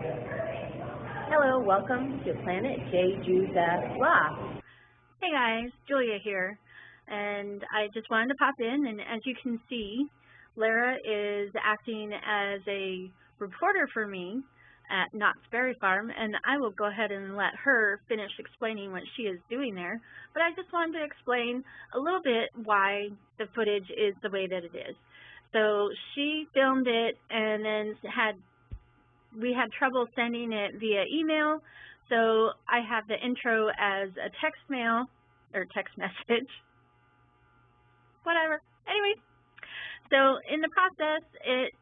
Hello, welcome to Planet J. Joseph Law. Hey guys, Julia here, and I just wanted to pop in, and as you can see, Lara is acting as a reporter for me at Knott's Berry Farm, and I will go ahead and let her finish explaining what she is doing there, but I just wanted to explain a little bit why the footage is the way that it is. So she filmed it, and then we had trouble sending it via email, so I have the intro as a text message, whatever. Anyway, so in the process, it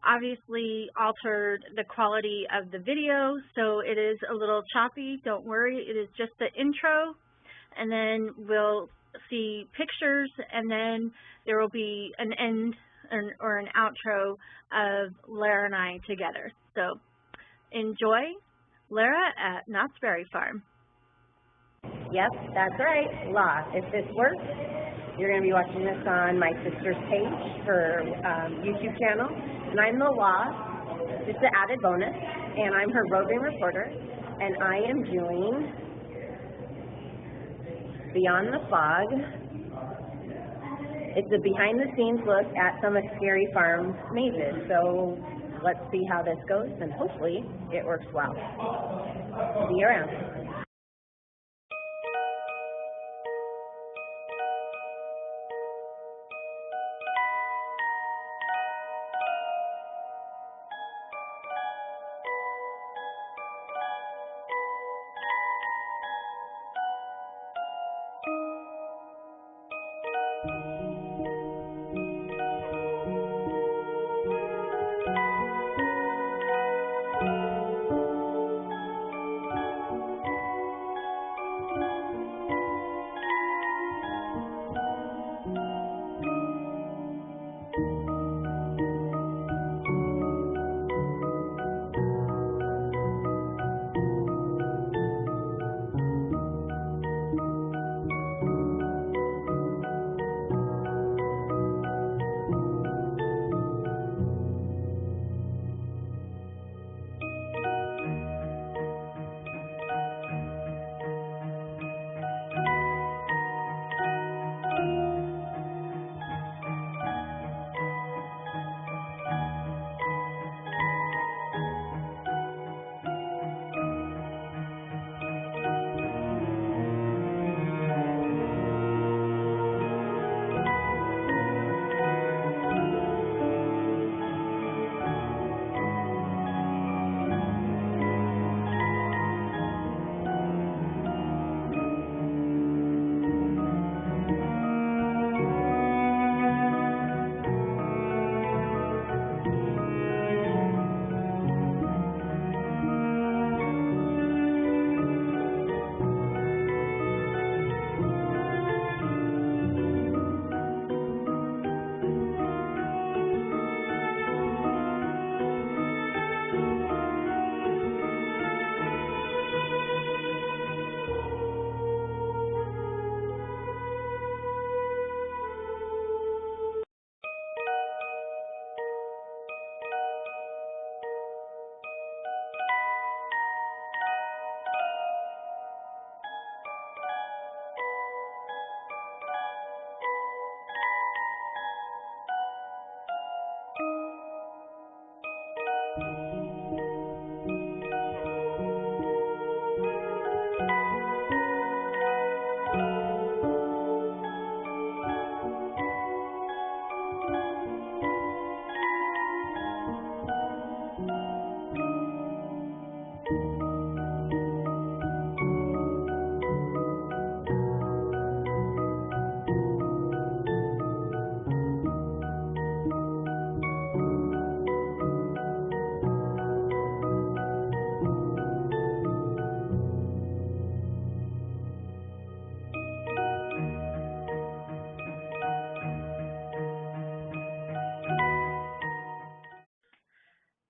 obviously altered the quality of the video, so it is a little choppy. Don't worry, it is just the intro, and then we'll see pictures, and then there will be an end or an outro of Lara and I together. So enjoy Lara at Knott's Berry Farm. Yep, that's right, Law. If this works, you're going to be watching this on my sister's page, her YouTube channel, and I'm the Law, just an added bonus, and I'm her roving reporter, and I am doing Beyond the Fog. It's a behind-the-scenes look at some of Scary Farm's mazes, so let's see how this goes, and hopefully it works well. See you around.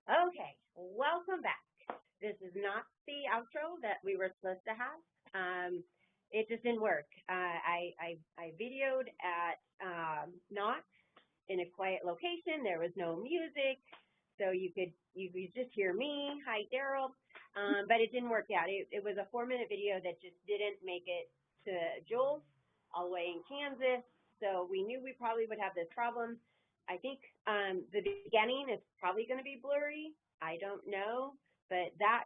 Okay, welcome back. This is not the outro that we were supposed to have. It just didn't work. I videoed at Knott in a quiet location. There was no music, so you could just hear me, hi Daryl, but it didn't work out. It was a 4-minute video that just didn't make it to Jules all the way in Kansas, so we knew we probably would have this problem. I think the beginning is probably going to be blurry. I don't know, but that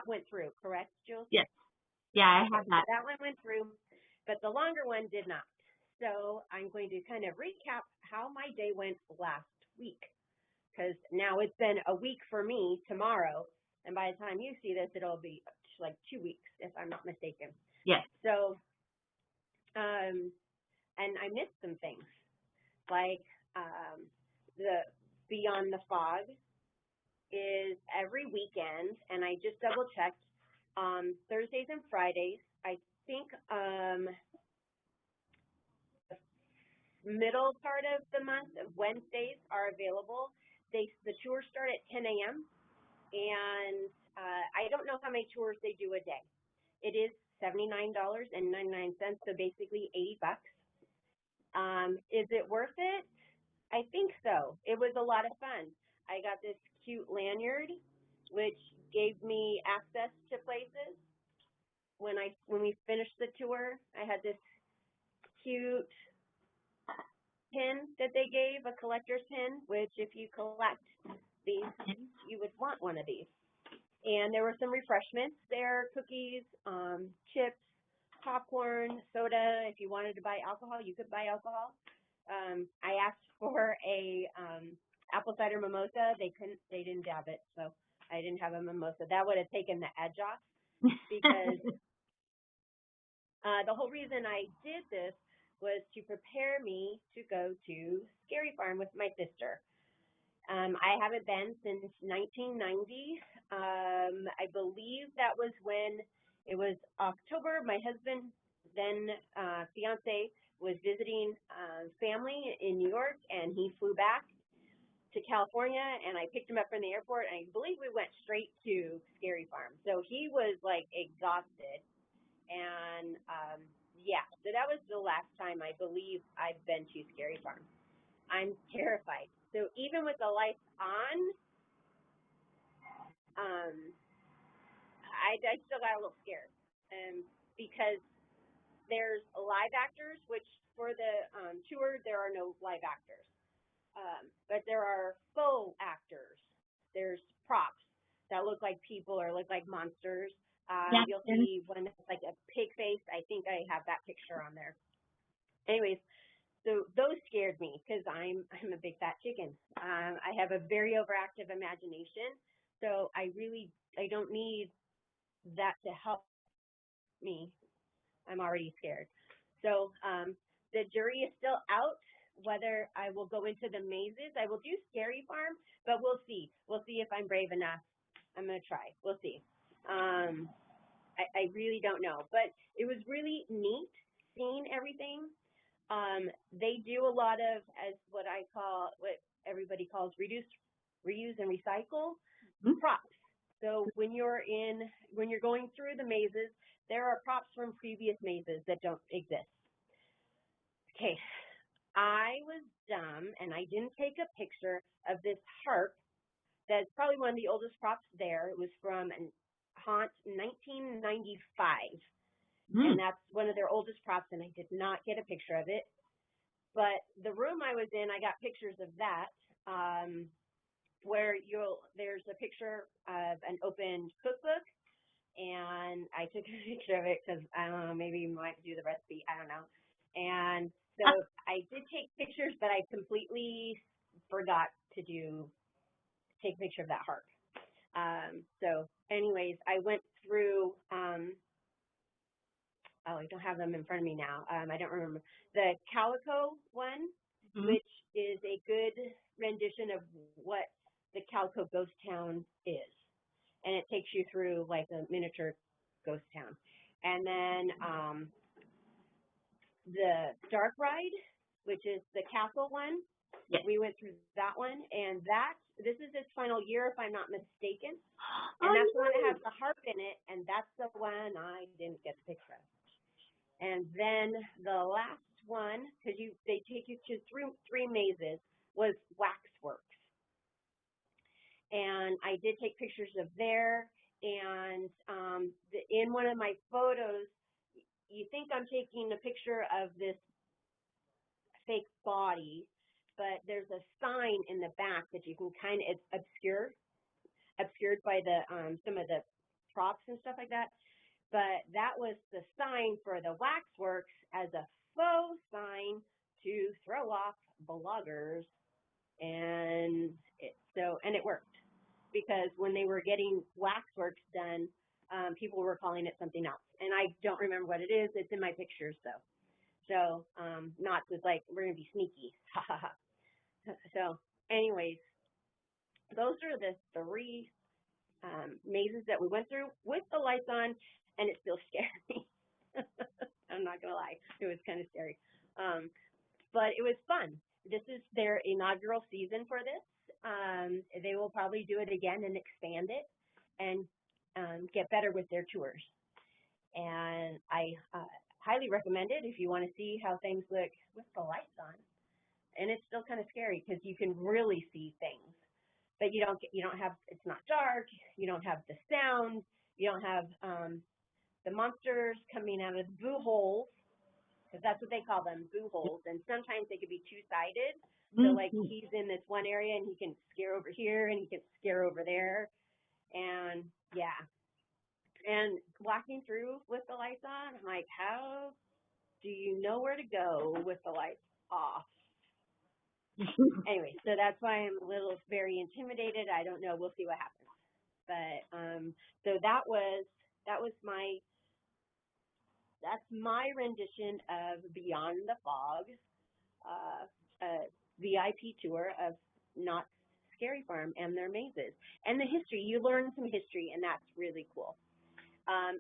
went through, correct, Jules? Yes. Yeah, I have that. So that one went through, but the longer one did not. So I'm going to kind of recap how my day went last week, because now it's been a week for me tomorrow, and by the time you see this, it'll be like 2 weeks, if I'm not mistaken. Yes. So, and I missed some things, like the Beyond the Fog is every weekend, and I just double checked, Thursdays and Fridays. I think the middle part of the month, Wednesdays are available. The tours start at 10 a.m. and I don't know how many tours they do a day. It is $79.99, so basically $80. Is it worth it? I think so. It was a lot of fun. I got this cute lanyard, which gave me access to places. When we finished the tour, I had this cute pin that they gave, a collector's pin, which if you collect these, you would want one of these. And there were some refreshments there, cookies, chips, popcorn, soda. If you wanted to buy alcohol, you could buy alcohol. I asked for a apple cider mimosa. They didn't have it, so I didn't have a mimosa. That would have taken the edge off, because the whole reason I did this was to prepare me to go to Scary Farm with my sister. I haven't been since 1990. I believe that was when it was October. My husband, then fiance, was visiting family in New York, and he flew back to California, and I picked him up from the airport, and I believe we went straight to Scary Farm. So he was like exhausted, and yeah, so that was the last time I believe I've been to Scary Farm. I'm terrified. So even with the lights on, I still got a little scared, because there's live actors, which for the tour there are no live actors, but there are faux actors. There's props that look like people or look like monsters. You'll see one that's like a pig face. I think I have that picture on there. Anyways, so those scared me, because I'm a big fat chicken. I have a very overactive imagination, so I don't need that to help me. I'm already scared. So the jury is still out whether I will go into the mazes. I will do Scary Farm, but we'll see. We'll see if I'm brave enough. I'm going to try. We'll see. I really don't know, but it was really neat seeing everything. They do a lot of, as what everybody calls reuse and recycle props. So when you're going through the mazes, there are props from previous mazes that don't exist. Okay, I was dumb and I didn't take a picture of this harp that's probably one of the oldest props there. It was from Haunt 1995. And that's one of their oldest props, and I did not get a picture of it. But the room I was in, I got pictures of that, where there's a picture of an open cookbook, and I took a picture of it because, I don't know, maybe you might do the recipe, I don't know. And so I did take pictures, but I completely forgot to take a picture of that harp. So anyways, I went through, I don't have them in front of me now. I don't remember. The Calico one, which is a good rendition of what the Calico ghost town is. And it takes you through like a miniature ghost town. And then the Dark Ride, which is the castle one. Yes. We went through that one, and this is its final year, if I'm not mistaken. And that's the one that has the harp in it, and that's the one I didn't get the picture of. And then the last one, because they take you to three mazes, was Waxworks. and I did take pictures of there. And in one of my photos, you think I'm taking a picture of this fake body, but there's a sign in the back that you can kind of, it's obscured by the some of the props and stuff like that. But that was the sign for the waxworks as a faux sign to throw off bloggers, and it worked, because when they were getting waxworks done, people were calling it something else, and I don't remember what it is. It's in my pictures though. So Knott was like, we're gonna be sneaky. So anyways, those are the 3 mazes that we went through with the lights on, and it still scared me. I'm not gonna lie, it was kind of scary, but it was fun. This is their inaugural season for this. They will probably do it again and expand it and get better with their tours. And I highly recommend it if you want to see how things look with the lights on. And it's still kind of scary because you can really see things, but you don't have, it's not dark, you don't have the sound, you don't have the monsters coming out of the boo holes, because that's what they call them, boo holes. And sometimes they could be two-sided. So like he's in this one area and he can scare over here and he can scare over there. And yeah. And walking through with the lights on, I'm like, how do you know where to go with the lights off? Anyway, so that's why I'm a little very intimidated. I don't know. We'll see what happens. But so that's my rendition of Beyond the Fog, a VIP tour of Knott's Scary Farm and their mazes. And the history, you learn some history, and that's really cool.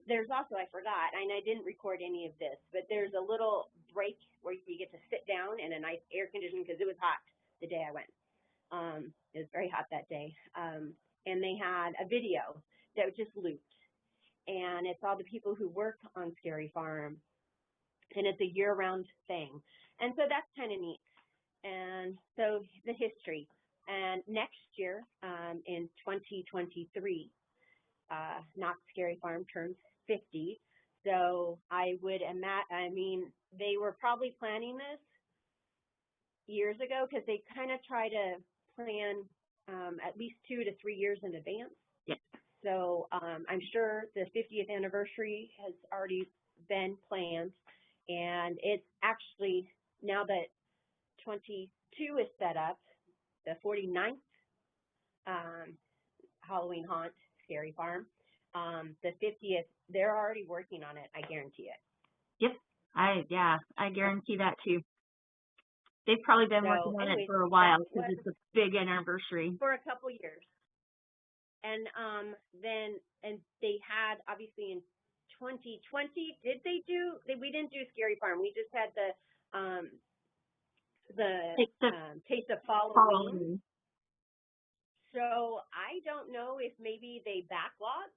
There's also, I forgot, and I didn't record any of this, but there's a little break where you get to sit down in a nice air conditioning, because it was hot the day I went. It was very hot that day. And they had a video that just looped. And it's all the people who work on Scary Farm, and it's a year-round thing. And so that's kind of neat. And so the history. And next year, in 2023, Knott's Scary Farm turns 50. So I would imagine, they were probably planning this years ago, because they kind of try to plan at least 2 to 3 years in advance. Yes. So I'm sure the 50th anniversary has already been planned, and it's actually, now that 22 is set up, the 49th Halloween Haunt Scary Farm, the 50th, they're already working on it, I guarantee it. Yep, I guarantee that too. They've probably been working on it for a while, because it's a big anniversary. For a couple years. And then they had, obviously, in 2020, we didn't do Scary Farm. We just had the Taste of Halloween. So I don't know if maybe they backlogged.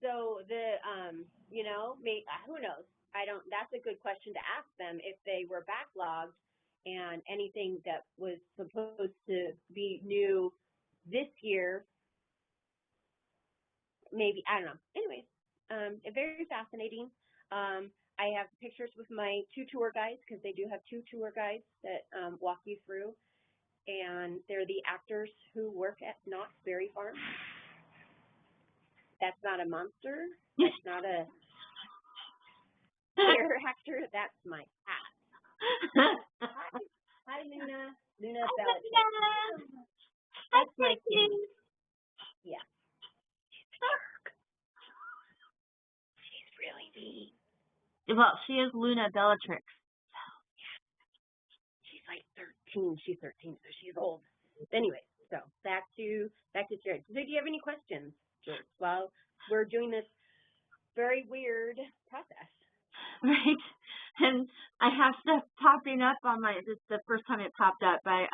So who knows? That's a good question to ask them, if they were backlogged and anything that was supposed to be new this year, maybe, I don't know. Anyways, very fascinating. I have pictures with my 2 tour guides, because they do have 2 tour guides that walk you through, and they're the actors who work at Knott's Scary Farm. That's not a monster. That's not a scare actor. That's my cat. Hi, Luna. Luna Belichick. That's my kitty. Yeah. She's really mean. Well, she is Luna Bellatrix. She's like 13. She's 13, so she's old. Anyway, so back to Jared. So do you have any questions, George? Well, we're doing this very weird process. Right. And I have stuff popping up on this is the first time it popped up by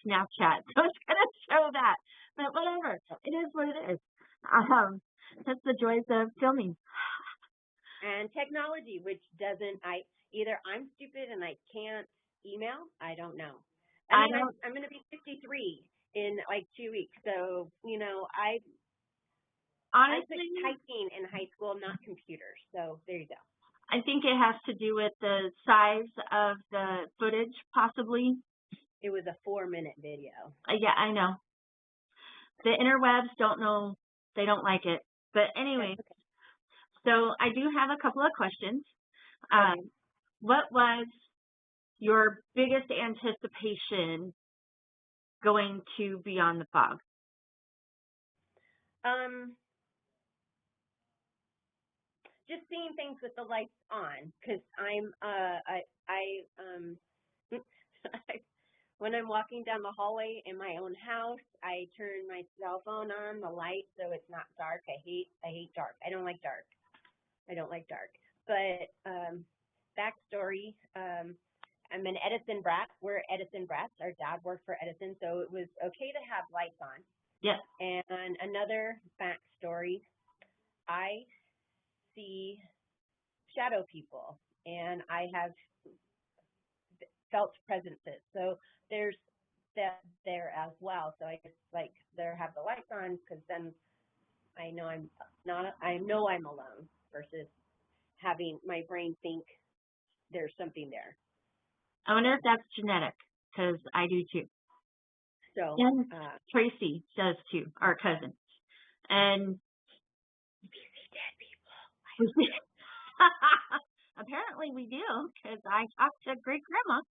Snapchat. So I was going to show that. But whatever. It is what it is. That's the joys of filming. And technology, which doesn't, either I'm stupid and I can't email, I don't know. I'm going to be 53 in like 2 weeks. So, you know, I Honestly, took typing in high school, not computers. So there you go. I think it has to do with the size of the footage, possibly. It was a 4-minute video. Yeah, I know. The interwebs don't know, they don't like it. But anyway, Okay. so I do have a couple of questions. Okay. What was your biggest anticipation going to Beyond the Fog? Just seeing things with the lights on, because when I'm walking down the hallway in my own house, I turn my cell phone on the light so it's not dark. I hate dark. I don't like dark. But backstory, I'm an Edison brat. We're Edison brats. Our dad worked for Edison, so it was okay to have lights on. Yes. And another backstory, I see shadow people, and I have felt presences. So there's that there as well. So I just like there have the lights on, because then I know I'm alone versus having my brain think there's something there. I wonder if that's genetic, because I do too. So and Tracy does too, our cousin. And dead people. Apparently we do, because I talked to great grandma.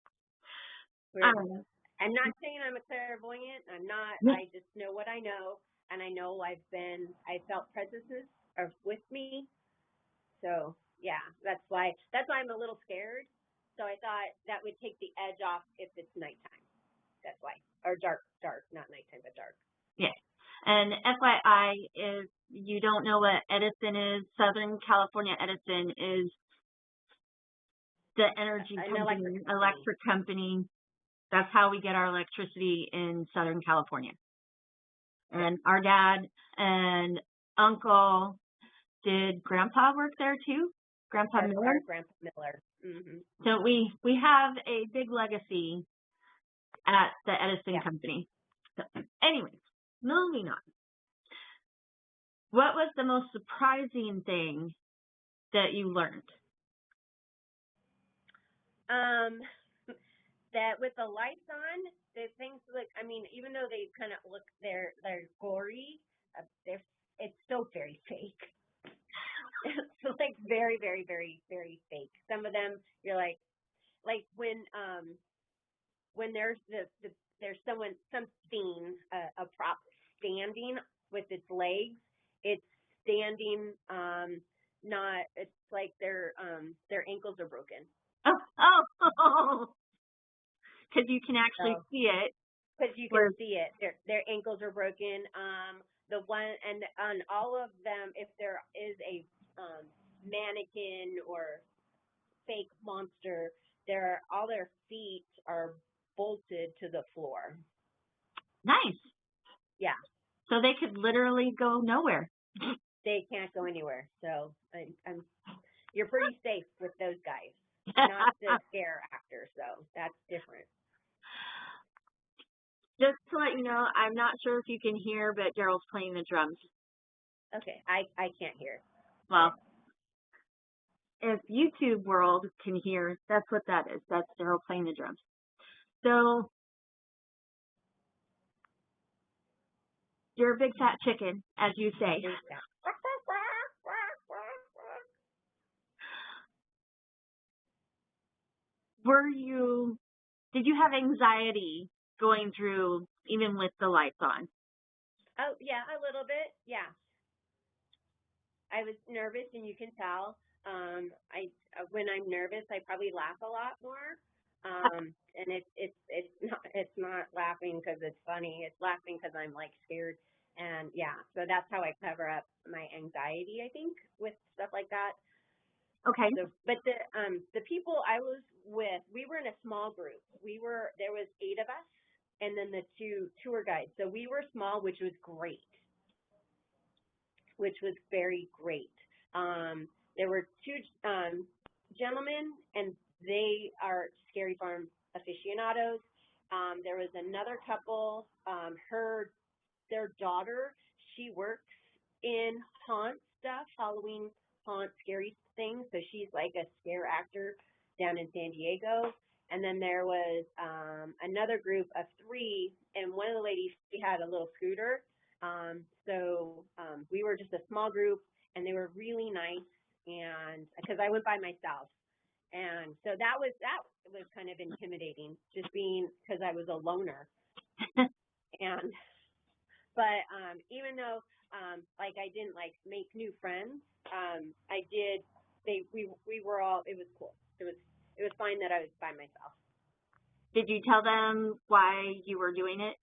I'm not saying I'm a clairvoyant. I'm not. I just know what I know, and I know I felt presences are with me. So yeah, that's why I'm a little scared. So I thought that would take the edge off if it's nighttime. That's why, or dark, not nighttime, but dark. Yeah. And FYI, if you don't know what Edison is, Southern California Edison is the energy company, electric company. That's how we get our electricity in Southern California. And our dad and uncle, did Grandpa work there too? Grandpa Miller? Grandpa Miller. Mm-hmm. So we have a big legacy at the Edison company. So anyways, moving on. What was the most surprising thing that you learned? That with the lights on, the things look, I mean, even though they kind of look, they're gory, it's still very fake. It's like very, very, very, very fake. Some of them, you're like when there's there's something, a prop standing with its legs, it's standing, it's like their ankles are broken. Oh, because you can actually see it. Because you can see it. Their ankles are broken. The one, and on all of them, if there is a mannequin or fake monster, all their feet are bolted to the floor. Nice. Yeah. So they could literally go nowhere. They can't go anywhere. So you're pretty safe with those guys. Not the scare actors, though. That's different. Just to let you know, I'm not sure if you can hear, but Daryl's playing the drums. Okay, I can't hear. Well, if YouTube world can hear, that's what that is. That's Daryl playing the drums. So, you're a big fat chicken, as you say. Did you have anxiety going through, even with the lights on? Oh, yeah, a little bit, yeah. I was nervous, and you can tell. When I'm nervous, I probably laugh a lot more. And it's not laughing because it's funny. It's laughing because I'm like scared. And yeah, so that's how I cover up my anxiety, I think, with stuff like that. Okay. So, but the people I was with, we were in a small group. There was 8 of us, and then the 2 tour guides. So we were small, which was great. Which was very great. There were 2 gentlemen, and they are Scary Farm aficionados. There was another couple, their daughter, she works in haunt stuff, Halloween haunt, scary things. So she's like a scare actor down in San Diego. And then there was another group of 3, and one of the ladies, she had a little scooter. So we were just a small group, and they were really nice. And because I went by myself, and so that was kind of intimidating, just being, because I was a loner. And but even though like I didn't like make new friends, I did. We were all. It was cool. It was fine that I was by myself. Did you tell them why you were doing it?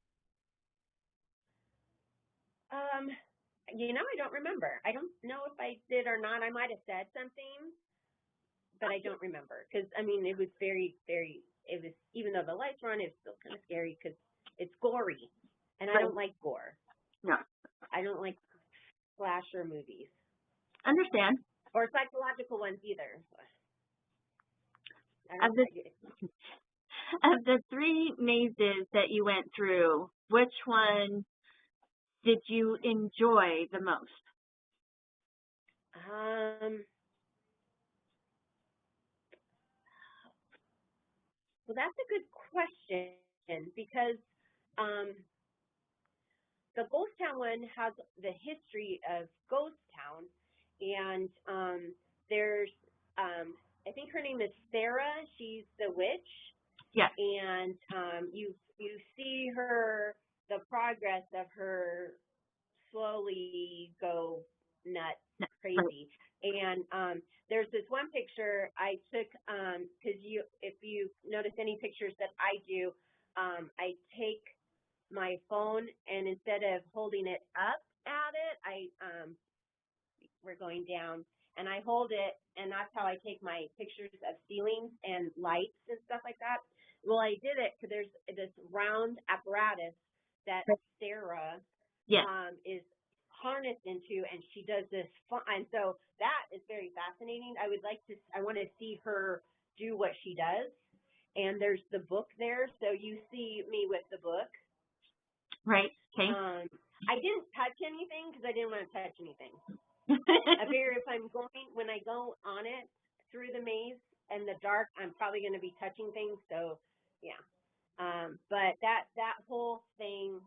I don't remember. I don't know if I did or not. I might have said something, but I don't remember. Because, I mean, it was very, very, it was, even though the lights were on, it was still kind of scary because it's gory. And I don't like gore. No. I don't like slasher movies. Understand. Or psychological ones either. Of the 3 mazes that you went through, which one did you enjoy the most? Well, that's a good question, because the Ghost Town one has the history of Ghost Town, and there's I think her name is Sarah. She's the witch. Yeah. And you see the progress of her slowly go nuts, crazy. And there's this one picture I took, because if you notice any pictures that I do, I take my phone, and instead of holding it up at it, we're going down, and I hold it, and that's how I take my pictures of ceilings and lights and stuff like that. Well, I did it because there's this round apparatus that Sarah is harnessed into, and she does this fun, and so that is very fascinating. I want to see her do what she does, and there's the book there, so you see me with the book. Right. Okay. I didn't touch anything because I didn't want to touch anything. I figure when I go on it through the maze in the dark, I'm probably going to be touching things. So yeah. But that whole thing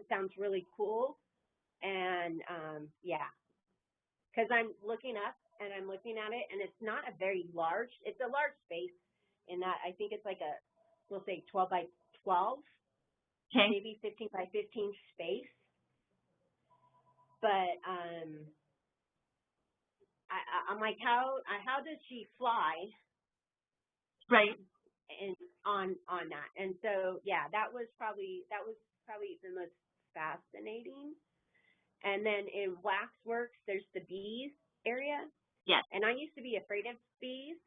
sounds really cool, and yeah, because I'm looking up and I'm looking at it, and it's not a very large. It's a large space in that I think it's like we'll say 12 by 12. Okay. Maybe 15 by 15 space. But I'm like, how does she fly? Right. And on that. And so yeah, that was probably the most fascinating. And then in Waxworks, there's the bees area. Yes. And I used to be afraid of bees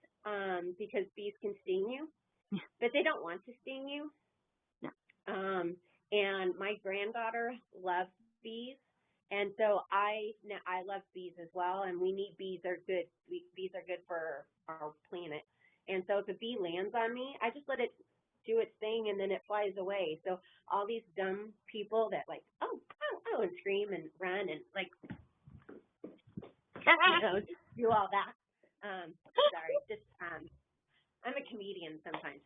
because bees can sting you, but they don't want to sting you. And my granddaughter loves bees, and so I love bees as well. And we need bees. Are good. Bees are good for our planet. And so if a bee lands on me, I just let it do its thing, and then it flies away. So all these dumb people that like oh and scream and run and like do all that. Sorry, just I'm a comedian sometimes.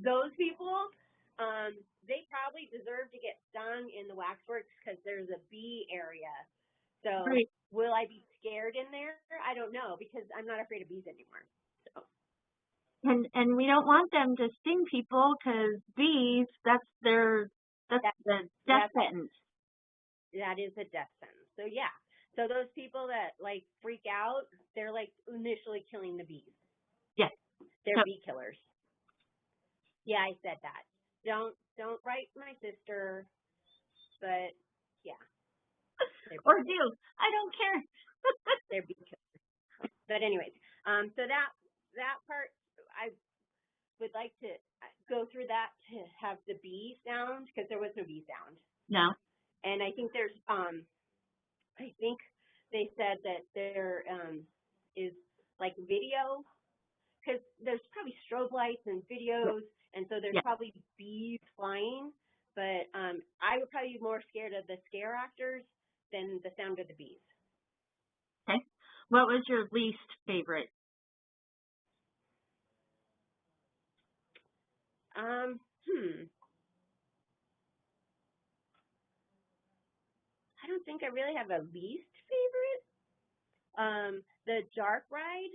Those people. They probably deserve to get stung in the waxworks because there's a bee area. So Will I be scared in there? I don't know, because I'm not afraid of bees anymore. So. And we don't want them to sting people because bees, that's the death sentence. That is a death sentence. So yeah. So those people that like freak out, they're like initially killing the bees. Yes. They're bee killers. Yeah, I said that. Don't write my sister, but yeah. Or do. I don't care. They're bee killers. But anyways, so that part, I would like to go through that to have the bee sound, because there was no bee sound. No. And I think there's, I think they said that there is like video, because there's probably strobe lights and videos And so there's Yeah. probably bees flying, but I would probably be more scared of the scare actors than the sound of the bees. Okay. What was your least favorite? I don't think I really have a least favorite. The dark ride,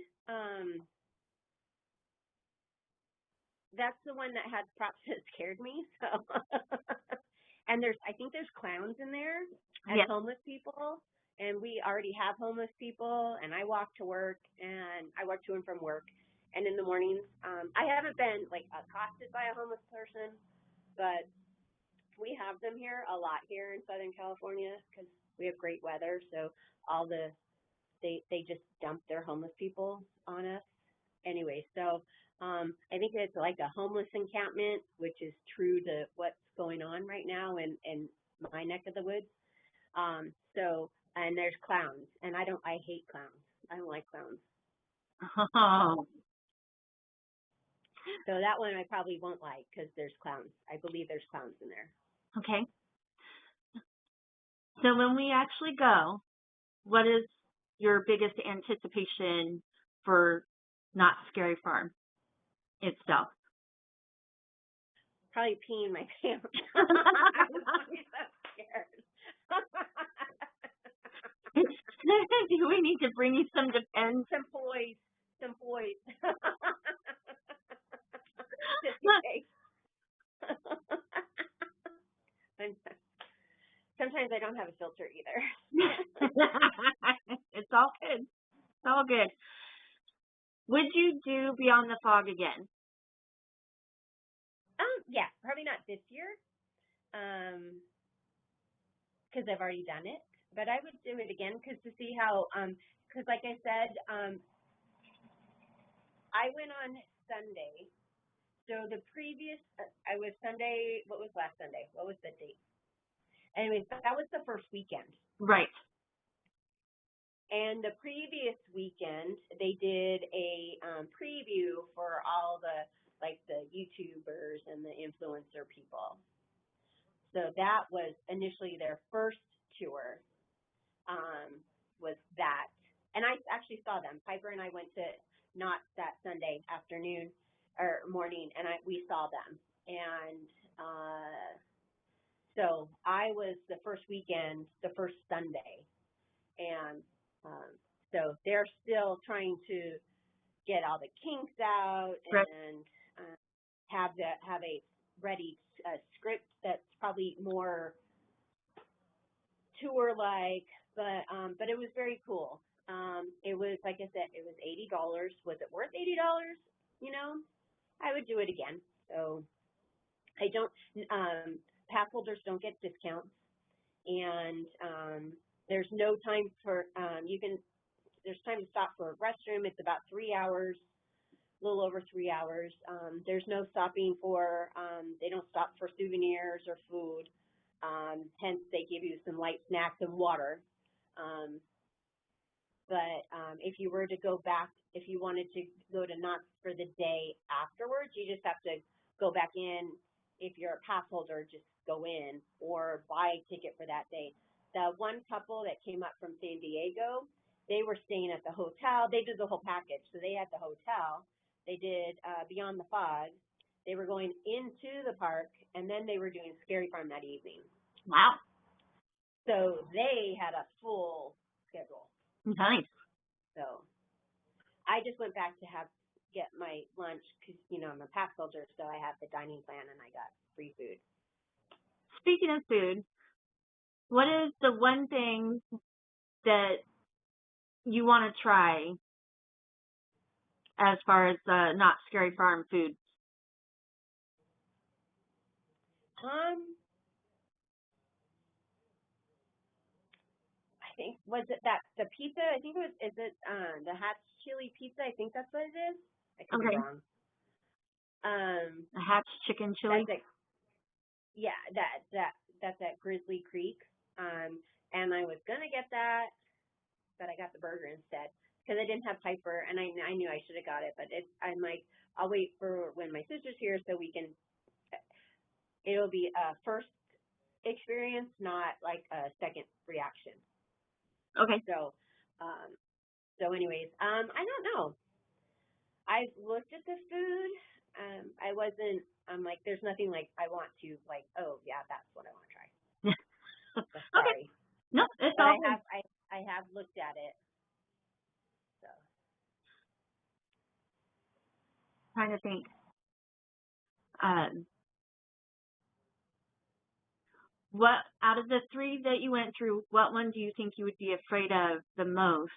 that's the one that had props that scared me. So, and I think there's clowns in there as Yes. homeless people, and we already have homeless people. And I walk to work, and I walk to and from work, and in the mornings, I haven't been like accosted by a homeless person, but we have them here a lot here in Southern California because we have great weather. So they just dump their homeless people on us. Anyway, so I think it's like a homeless encampment, which is true to what's going on right now in my neck of the woods. And there's clowns, and I hate clowns. I don't like clowns. Oh. So that one I probably won't like because there's clowns. I believe there's clowns in there. Okay. So when we actually go, what is your biggest anticipation for Not Scary Farm itself? Probably peeing my pants. I'm so scared. Do we need to bring you some Depends? Some poise. Just in case. Sometimes I don't have a filter either. It's all good. It's all good. Would you do Beyond the Fog again? Yeah, probably not this year, because I've already done it. But I would do it again to see how, because like I said, I went on Sunday. So the previous, I was Sunday. What was last Sunday? What was the date? Anyways, that was the first weekend. Right. And the previous weekend, they did a preview for all the YouTubers and the influencer people. So that was initially their first tour, was that. And I actually saw them. Piper and I went to Knott that Sunday afternoon or morning, and we saw them. And so I was the first weekend, the first Sunday. And so they're still trying to get all the kinks out and have a ready script that's probably more tour-like, but it was very cool. It was, like I said, it was $80. Was it worth $80? You know, I would do it again. So I don't. Pass holders don't get discounts, and there's no time for there's time to stop for a restroom. It's about 3 hours, a little over 3 hours. There's no stopping for, they don't stop for souvenirs or food. Hence, they give you some light snacks and water. But if you were to go back, if you wanted to go to Knott's for the day afterwards, you just have to go back in. If you're a pass holder, just go in or buy a ticket for that day. The one couple that came up from San Diego, they were staying at the hotel. They did the whole package. So they had the hotel. They did Beyond the Fog. They were going into the park, and then they were doing Scary Farm that evening. Wow. So they had a full schedule. Nice. So I just went back to get my lunch because, I'm a pass holder, so I have the dining plan, and I got free food. Speaking of food, what is the one thing that you want to try as far as Not Scary Farm food? I think, was it the pizza? I think is it the Hatch chili pizza? I think that's what it is. I could be wrong. The Hatch chicken chili? That's at Grizzly Creek. And I was going to get that, but I got the burger instead because I didn't have Piper, and I knew I should have got it. But I'm like, I'll wait for when my sister's here so we can, it'll be a first experience, not like a second reaction. Okay. So, anyways, I don't know. I've looked at the food. I'm like, there's nothing like I want to like, oh yeah, that's what I want to try. So, sorry. Okay. No, it's but all I have looked at it. So. Trying to think. What out of the 3 that you went through, what one do you think you would be afraid of the most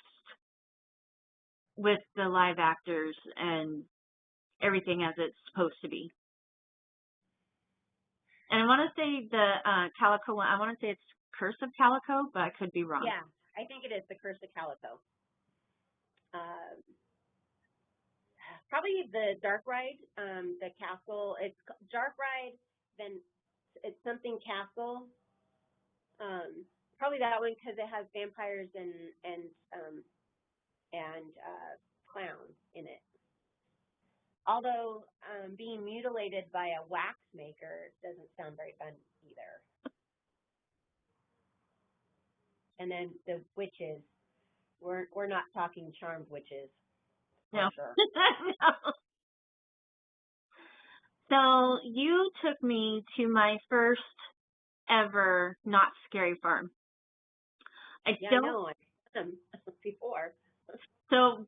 with the live actors and everything as it's supposed to be? And I want to say the Calico one. I want to say it's Curse of Calico, but I could be wrong. Yeah, I think it is the Curse of Calico. Probably the Dark Ride, the castle. It's Dark Ride, then it's something castle. Probably that one because it has vampires and clowns in it. Although being mutilated by a wax maker doesn't sound very fun either. And then the witches. We're not talking charmed witches. No. Sure. No. So you took me to my first ever Not Scary Farm. I know. I've done them before. So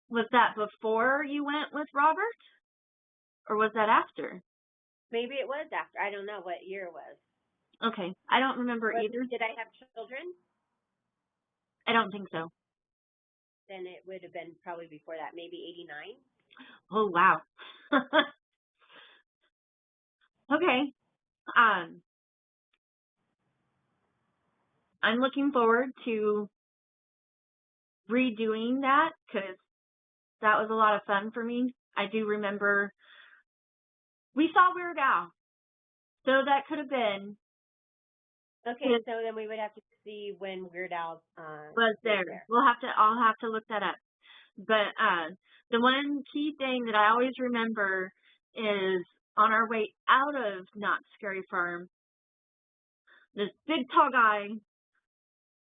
was that before you went with Robert? Or was that after? Maybe it was after. I don't know what year it was. Okay. I don't remember either. Did I have children? I don't think so. Then it would have been probably before that, maybe 89. Oh, wow. Okay. I'm looking forward to redoing that because that was a lot of fun for me. I do remember we saw Weird Al, so that could have been. Okay, so then we would have to see when Weird Al was there. I'll have to look that up. But the one key thing that I always remember is on our way out of Not Scary Farm, this big tall guy.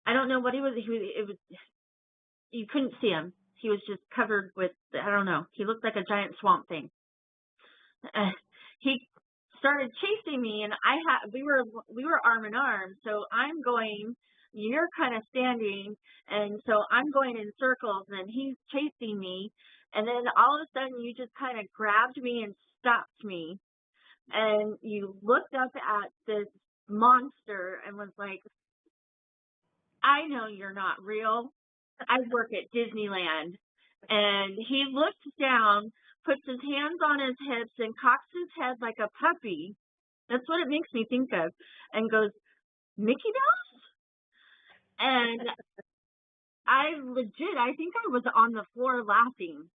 I don't know what he was. It was you couldn't see him. He was just covered with, I don't know. He looked like a giant swamp thing. He started chasing me, and we were arm in arm. So I'm going, you're kind of standing, and so I'm going in circles, and he's chasing me. And then all of a sudden, you just kind of grabbed me and stopped me, and you looked up at this monster and was like, I know you're not real. I work at Disneyland. And he looked down, puts his hands on his hips, and cocks his head like a puppy. That's what it makes me think of. And goes, Mickey Mouse? And I think I was on the floor laughing.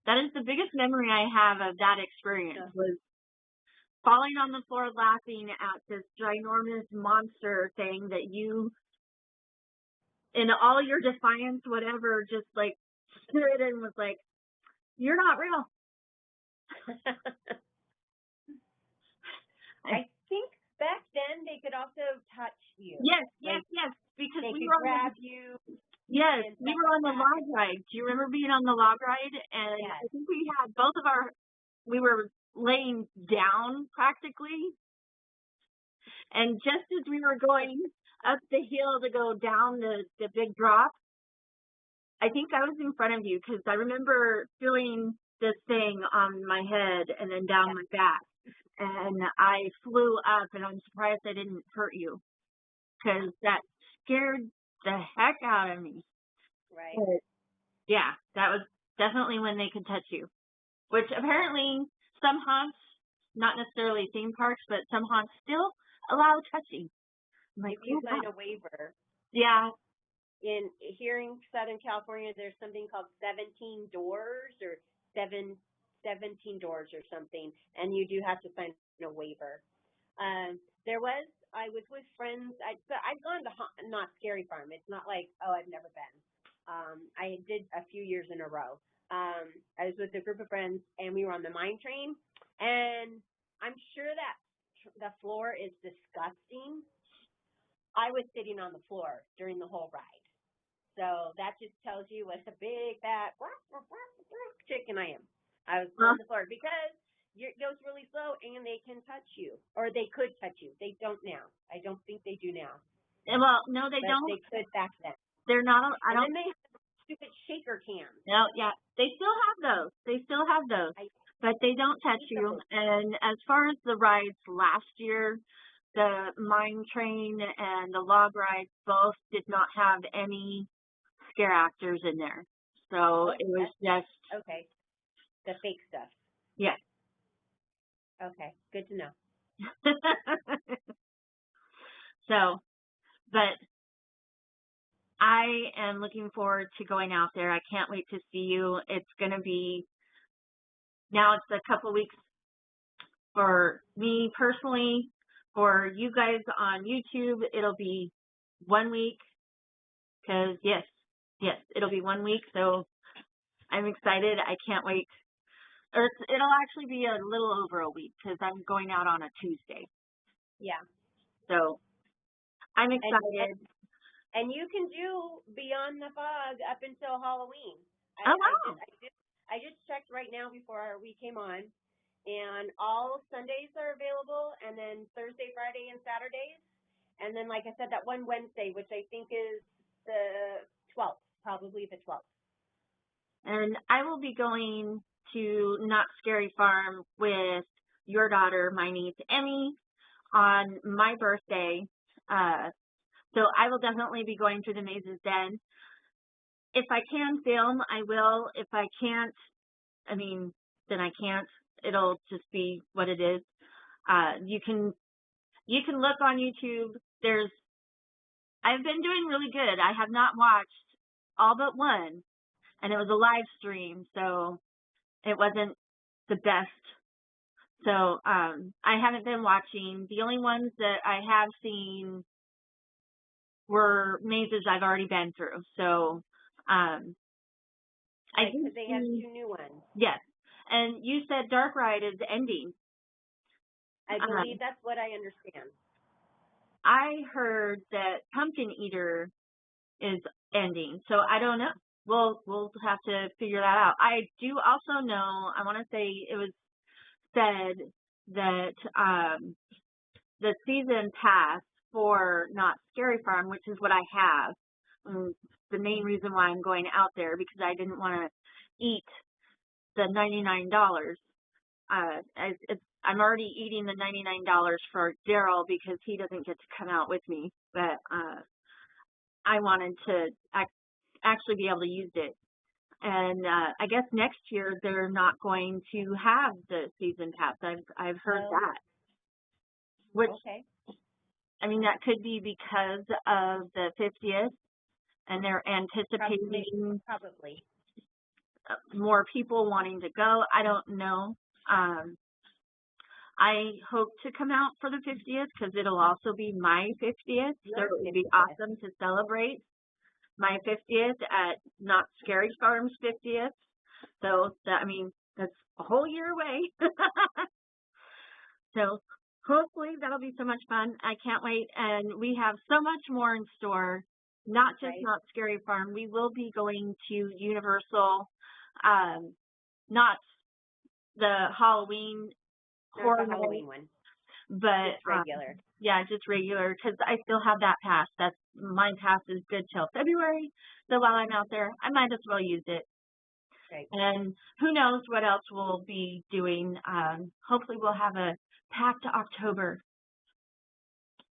That is the biggest memory I have of that experience, was falling on the floor laughing at this ginormous monster thing that you, in all your defiance, whatever, just like stood and was like, you're not real. I think back then they could also touch you. Yes, because they we could were grab you. Yes, we were on the log ride. Do you remember being on the log ride? And yes. I think we had we were laying down practically. And just as we were going up the hill to go down the big drop, I think I was in front of you because I remember feeling this thing on my head and then down my back. And I flew up, and I'm surprised I didn't hurt you because that scared the heck out of me. Right. But, yeah, that was definitely when they could touch you. Which apparently some haunts, not necessarily theme parks, but some haunts still allow touching. Like, if you sign a waiver. Yeah. Here in Southern California, there's something called 17 doors or 17 doors or something, and you do have to sign a waiver. I was with friends. I've gone to Not Scary Farm. It's not like, oh, I've never been. I did a few years in a row. I was with a group of friends, and we were on the mine train, and I'm sure that the floor is disgusting. I was sitting on the floor during the whole ride. So that just tells you what a big, fat chicken I am. I was on the floor because it goes really slow and they can touch you, or they could touch you. They don't now. I don't think they do now. Well, no, they don't. They could back then. They're not. I don't. And then they have stupid shaker cans. No, yeah, they still have those. But they don't touch you. And as far as the rides last year, the mine train and the log ride both did not have any scare actors in there. So it was just okay. The fake stuff. Yeah. Okay, good to know. So, but I am looking forward to going out there. I can't wait to see you. It's going to be, now it's a couple weeks for me personally. For you guys on YouTube, it'll be 1 week. Because, yes, it'll be 1 week. So I'm excited. I can't wait. Or it'll actually be a little over a week because I'm going out on a Tuesday. Yeah. So I'm excited. And you can do Beyond the Fog up until Halloween. Oh, wow. I just checked right now before we came on, and all Sundays are available, and then Thursday, Friday, and Saturdays. And then, like I said, that one Wednesday, which I think is the 12th, probably the 12th. And I will be going to Not Scary Farm with your daughter, my niece, Emmy, on my birthday. So I will definitely be going through the Mazes Den. If I can film, I will. If I can't, then I can't. It'll just be what it is. You can look on YouTube. I've been doing really good. I have not watched all but one, and it was a live stream, so it wasn't the best. So I haven't been watching. The only ones that I have seen were mazes I've already been through. So they have 2 new ones. Yes. And you said Dark Ride is ending. I believe that's what I understand. I heard that Pumpkin Eater is ending. So I don't know. We'll have to figure that out. I do also know, I want to say it was said that the season pass for Not Scary Farm, which is what I have, the main reason why I'm going out there, because I didn't want to eat the $99. I'm already eating the $99 for Daryl because he doesn't get to come out with me, but I wanted to actually be able to use it. And I guess next year they're not going to have the season pass. I've heard that. Which, that could be because of the 50th, and they're anticipating probably more people wanting to go. I don't know. I hope to come out for the 50th because it'll also be my 50th. So it would be awesome to celebrate my 50th at Not Scary Farm's 50th. So that's a whole year away. So hopefully that'll be so much fun. I can't wait. And we have so much more in store. Not just Not Scary Farm. We will be going to Universal, not the Halloween horror one, but just regular. Just regular, because I still have that pass. My pass is good till February. So while I'm out there, I might as well use it. Right. And who knows what else we'll be doing. Hopefully we'll have a packed October.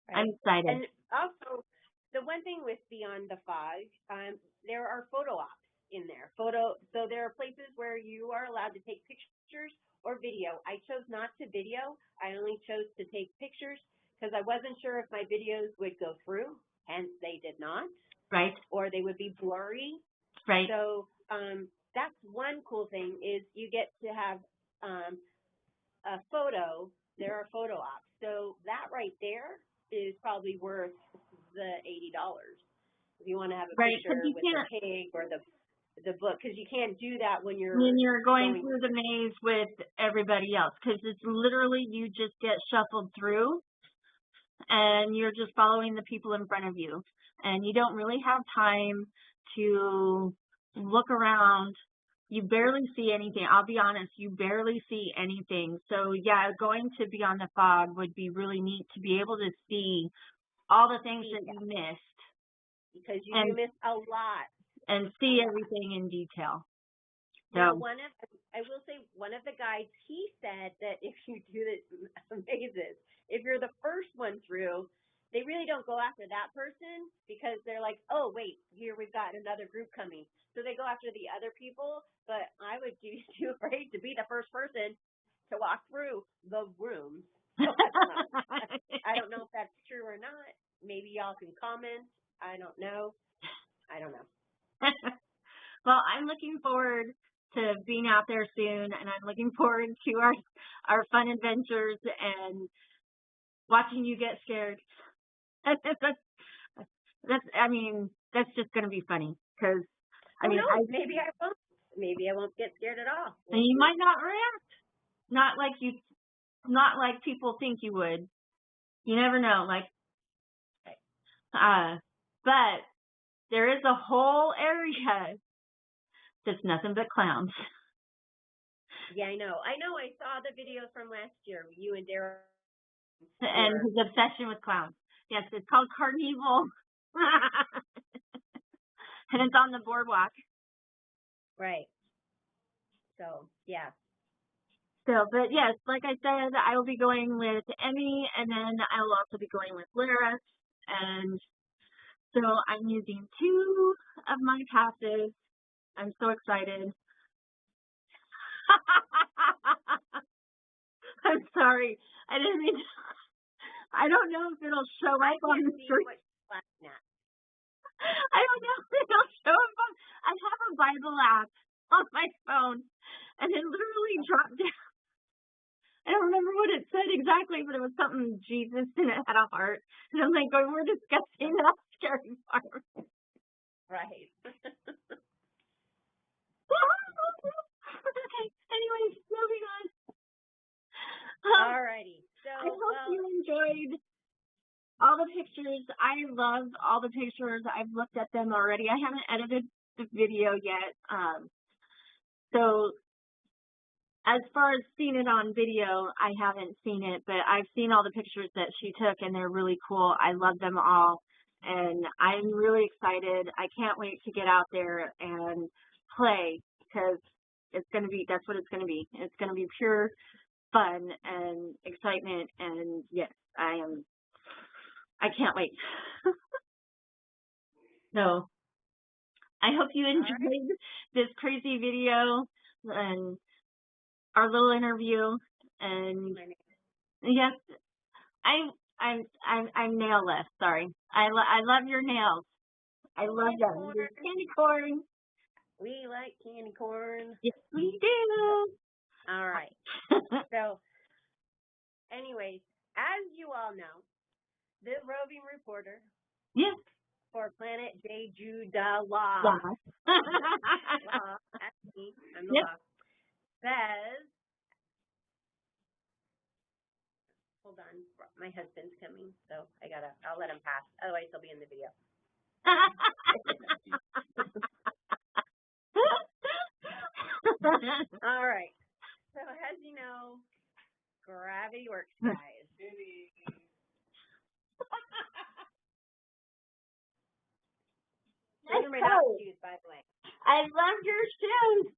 Right. I'm excited. And also, the one thing with Beyond the Fog, there are photo ops in there. So there are places where you are allowed to take pictures or video. I chose not to video. I only chose to take pictures because I wasn't sure if my videos would go through, hence they did not. Right. Or they would be blurry. Right. So that's one cool thing is you get to have a photo. There are photo ops. So that right there is probably worth the $80. If you want to have a Right, picture because you with the can't, pig or the book, because you can't do that when you're going through the maze with everybody else, because it's literally you just get shuffled through and you're just following the people in front of you, and you don't really have time to look around. You barely see anything. I'll be honest, you barely see anything. So yeah, going to Beyond the Fog would be really neat to be able to see all the things that you missed. Because you do miss a lot. And see everything in detail. Now, I will say, one of the guides, he said that if you do the mazes, if you're the first one through, they really don't go after that person because they're like, oh, wait, here we've got another group coming. So they go after the other people, but I would be too afraid to be the first person to walk through the rooms. So I don't know if that's true or not. Maybe y'all can comment. I don't know. Well, I'm looking forward to being out there soon, and I'm looking forward to our fun adventures and watching you get scared. That's just going to be funny, because maybe I won't. Maybe I won't get scared at all. And you might not react, not like people think you would. You never know. But there is a whole area that's nothing but clowns. Yeah, I know. I saw the videos from last year. You and Dara. And his obsession with clowns. Yes, it's called Carnival. And it's on the boardwalk. Right. So, yeah. But yes, like I said, I will be going with Emmy, and then I will also be going with Lara. And so I'm using 2 of my passes. I'm so excited. I'm sorry. I didn't mean to. I don't know if it'll show up on the screen. I don't know if it'll show up on. I have a Bible app on my phone, and it literally dropped down. I don't remember what it said exactly, but it was something Jesus, and it had a heart. And I'm like, we're discussing that scary part. Right. Anyways, moving on. Alrighty. So I hope you enjoyed all the pictures. I loved all the pictures. I've looked at them already. I haven't edited the video yet. So as far as seeing it on video, I haven't seen it, but I've seen all the pictures that she took, and they're really cool. I love them all, and I'm really excited. I can't wait to get out there and play, because that's what it's going to be. It's going to be pure fun and excitement, and yes, I can't wait. So I hope you enjoyed this crazy video and our little interview. And yes, I'm nail-less. Sorry, I love your nails. I love them. Candy corn. We like candy corn. Yes, we do. All right. So, anyways, as you all know, the roving reporter. Yes. For Planet Jeju Law. Law. That's me. I'm the law. Says, hold on, my husband's coming, so I'll let him pass. Otherwise, he'll be in the video. All right. So as you know, gravity works, guys. Those are my dog shoes, by the way. I love your shoes.